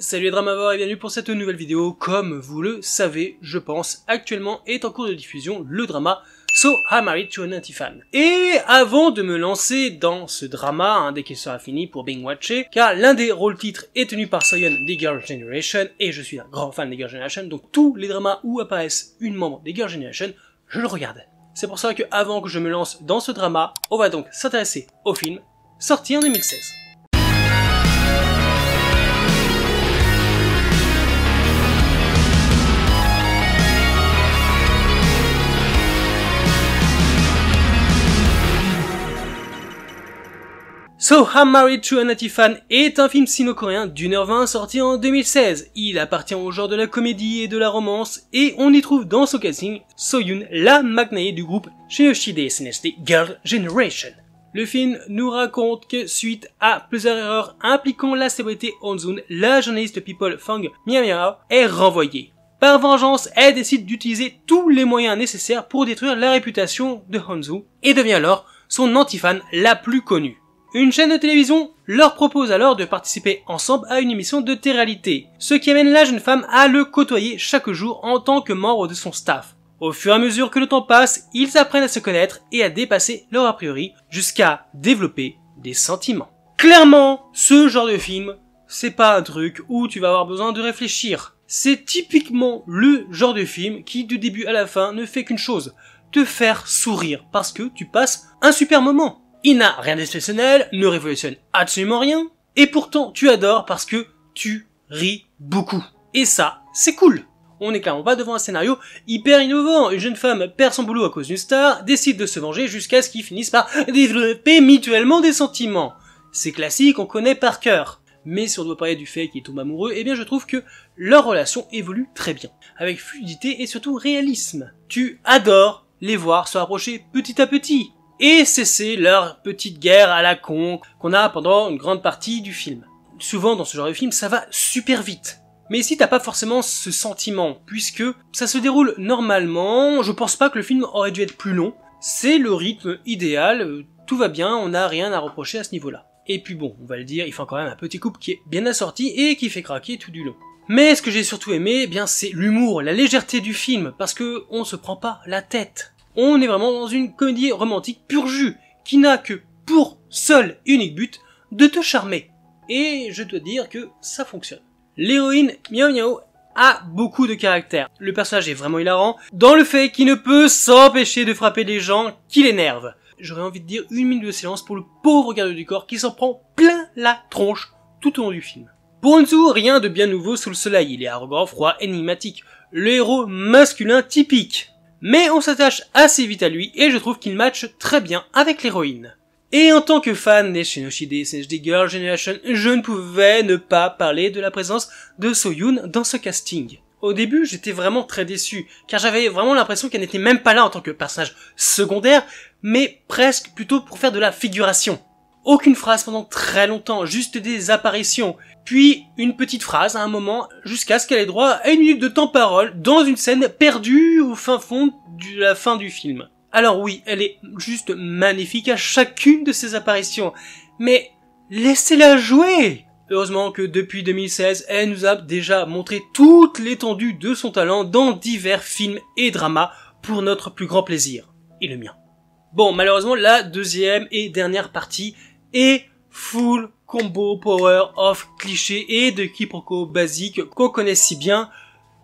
Salut les Dramavores et bienvenue pour cette nouvelle vidéo. Comme vous le savez, je pense, actuellement est en cours de diffusion le drama So I Married to an Anti-Fan. Et avant de me lancer dans ce drama, dès qu'il sera fini pour binge watcher, car l'un des rôles titres est tenu par Soyeon des Girl Generation, et je suis un grand fan des Girl Generation, donc tous les dramas où apparaissent une membre des Girl Generation, je le regarde. C'est pour ça que avant que je me lance dans ce drama, on va donc s'intéresser au film, sorti en 2016. So I Married to an Anti-Fan est un film sino-coréen d'1h20 sorti en 2016. Il appartient au genre de la comédie et de la romance et on y trouve dans son casting Soyeon, la McNae du groupe Shinoshide SNSD Girl Generation. Le film nous raconte que suite à plusieurs erreurs impliquant la célébrité Honsun, la journaliste People Fang Miao est renvoyée. Par vengeance, elle décide d'utiliser tous les moyens nécessaires pour détruire la réputation de Honsu et devient alors son anti-fan la plus connue. Une chaîne de télévision leur propose alors de participer ensemble à une émission de télé-réalité, ce qui amène la jeune femme à le côtoyer chaque jour en tant que membre de son staff. Au fur et à mesure que le temps passe, ils apprennent à se connaître et à dépasser leur a priori jusqu'à développer des sentiments. Clairement, ce genre de film, c'est pas un truc où tu vas avoir besoin de réfléchir. C'est typiquement le genre de film qui du début à la fin ne fait qu'une chose, te faire sourire parce que tu passes un super moment. Il n'a rien d'exceptionnel, ne révolutionne absolument rien, et pourtant tu adores parce que tu ris beaucoup. Et ça, c'est cool. On est clairement pas devant un scénario hyper innovant. Une jeune femme perd son boulot à cause d'une star, décide de se venger jusqu'à ce qu'ils finissent par développer mutuellement des sentiments. C'est classique, on connaît par cœur. Mais si on doit parler du fait qu'ils tombent amoureux, eh bien je trouve que leur relation évolue très bien. Avec fluidité et surtout réalisme. Tu adores les voir se rapprocher petit à petit. Et cesser leur petite guerre à la con qu'on a pendant une grande partie du film. Souvent dans ce genre de film, ça va super vite. Mais ici t'as pas forcément ce sentiment, puisque ça se déroule normalement, je pense pas que le film aurait dû être plus long. C'est le rythme idéal, tout va bien, on n'a rien à reprocher à ce niveau-là. Et puis bon, on va le dire, il faut quand même un petit couple qui est bien assorti et qui fait craquer tout du long. Mais ce que j'ai surtout aimé, eh bien c'est l'humour, la légèreté du film, parce que on se prend pas la tête. On est vraiment dans une comédie romantique pur jus, qui n'a que pour seul et unique but de te charmer. Et je dois dire que ça fonctionne. L'héroïne Miao a beaucoup de caractère. Le personnage est vraiment hilarant, dans le fait qu'il ne peut s'empêcher de frapper les gens qui l'énervent. J'aurais envie de dire 1 minute de silence pour le pauvre garde du corps qui s'en prend plein la tronche tout au long du film. Pour Honsu, rien de bien nouveau sous le soleil, il est arrogant, froid, énigmatique. Le héros masculin typique. Mais on s'attache assez vite à lui et je trouve qu'il matche très bien avec l'héroïne. Et en tant que fan des Shinoshide SNSD Girl Generation, je ne pouvais ne pas parler de la présence de Soyeon dans ce casting. Au début, j'étais vraiment très déçu, car j'avais vraiment l'impression qu'elle n'était même pas là en tant que personnage secondaire, mais presque plutôt pour faire de la figuration. Aucune phrase pendant très longtemps, juste des apparitions, puis une petite phrase à un moment, jusqu'à ce qu'elle ait droit à 1 minute de temps-parole dans une scène perdue au fin fond de la fin du film. Alors oui, elle est juste magnifique à chacune de ses apparitions, mais laissez-la jouer! Heureusement que depuis 2016, elle nous a déjà montré toute l'étendue de son talent dans divers films et dramas pour notre plus grand plaisir, et le mien. Bon, malheureusement, la deuxième et dernière partie est full combo power of clichés et de quiproquos basiques qu'on connaît si bien,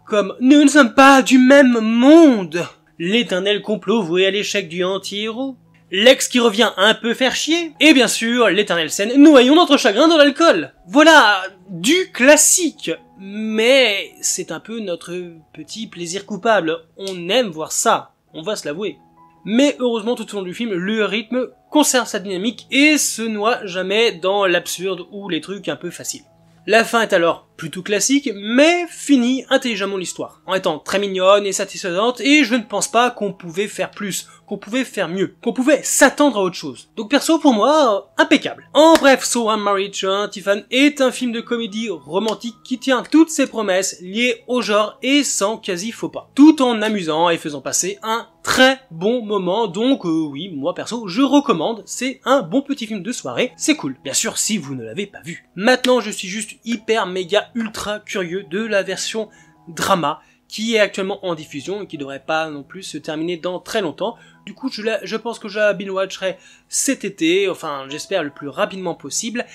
comme « Nous ne sommes pas du même monde !» L'éternel complot voué à l'échec du anti-héros, l'ex qui revient un peu faire chier, et bien sûr l'éternelle scène « Noyons notre chagrin dans l'alcool !» Voilà, du classique. Mais c'est un peu notre petit plaisir coupable, on aime voir ça, on va se l'avouer. Mais heureusement tout au long du film, le rythme conserve sa dynamique et se noie jamais dans l'absurde ou les trucs un peu faciles. La fin est alors plutôt classique, mais finit intelligemment l'histoire, en étant très mignonne et satisfaisante, et je ne pense pas qu'on pouvait faire plus, qu'on pouvait faire mieux, qu'on pouvait s'attendre à autre chose. Donc perso, pour moi, impeccable. En bref, So I Married to an Anti-Fan est un film de comédie romantique qui tient toutes ses promesses liées au genre et sans quasi faux pas, tout en amusant et faisant passer un très bon moment, donc oui, moi perso, je recommande, c'est un bon petit film de soirée, c'est cool. Bien sûr, si vous ne l'avez pas vu. Maintenant, je suis juste hyper méga déjà ultra curieux de la version drama qui est actuellement en diffusion et qui devrait pas non plus se terminer dans très longtemps. Du coup, je pense que je la binge-watcherai cet été, enfin j'espère le plus rapidement possible,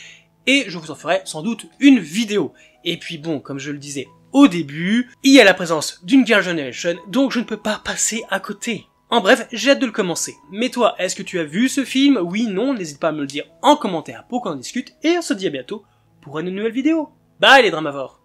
et je vous en ferai sans doute une vidéo. Et puis bon, comme je le disais au début, il y a la présence d'une Girl Generation, donc je ne peux pas passer à côté. En bref, j'ai hâte de le commencer. Mais toi, est-ce que tu as vu ce film? Oui, non, n'hésite pas à me le dire en commentaire pour qu'on en discute, et on se dit à bientôt pour une nouvelle vidéo. Bye les Dramavores!